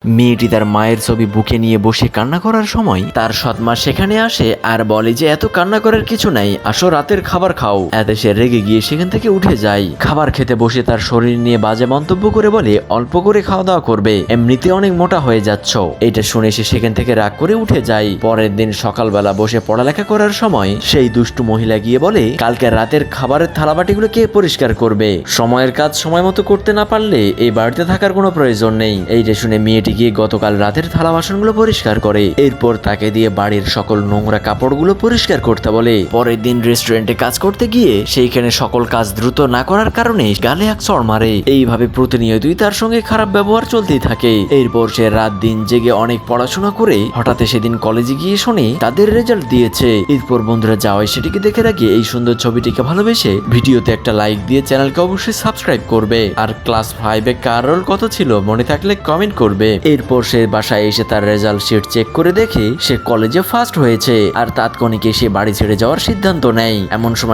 মেয়েটি তার মায়ের ছবি বুকে নিয়ে বসে কান্না করার সময় তার সৎমা সেখানে আসে আর বলে যে এত কান্না করার কিছু নাই, আসো রাতের খাবার খাও। এতে সে রেগে গিয়ে সেখান থেকে উঠে যায়। খাবার খেতে বসে তার শরীর নিয়ে বাজে মন্তব্য করে বলে অল্প করে খাওয়া দাওয়া করবে, এমনিতে অনেক মোটা হয়ে যাচ্ছ। এটা শুনে সে সেখান থেকে রাগ করে উঠে যায়। পরের দিন সকালবেলা বসে পড়ালেখা করার সময় সেই দুষ্টু মহিলা গিয়ে বলে কালকে রাতের খাবারের থালাবাটিগুলো কে পরিষ্কার করবে? সময়ের কাজ সময় মতো করতে না পারলে এই বাড়িতে থাকার কোনো প্রয়োজন নেই। এইটা শুনে মেয়েটি গিয়ে গতকাল রাতের থালা বাসনগুলো পরিষ্কার করে, এরপর তাকে দিয়ে বাড়ির সকল নোংরা কাপড়গুলো পরিষ্কার করতে বলে। পরের দিন রেস্টুরেন্টে কাজ করতে গিয়ে সেইখানে সকল কাজ দ্রুত না করার কারণে গালে এক চড় মারে। এইভাবে প্রতিনিয়তই তার সঙ্গে খারাপ ব্যবহার চলতেই থাকে। এরপর সে রাত দিন জেগে অনেক পড়াশোনা করে হঠাৎ সেদিন কলেজে গিয়ে শুনে তাদের রেজাল্ট দিয়েছে। এরপর বন্ধুরা যাওয়াই সেটিকে দেখে রাখে এই সুন্দর ছবিটিকে ভালোবেসে ভিডিওতে একটা লাইক দিয়ে চ্যানেলকে অবশ্যই সাবস্ক্রাইব করবে। আর ক্লাস 5-এ কার রোল কত ছিল মনে থাকলে কমেন্ট করবে। এরপর সে বাসায় এসে তার রেজাল্ট শিট চেক করে দেখে সে কলেজে ফার্স্ট হয়েছে আর তাৎক্ষণিক সে বাড়ি ছেড়ে যাওয়ার সিদ্ধান্ত নেয়। এমন সময়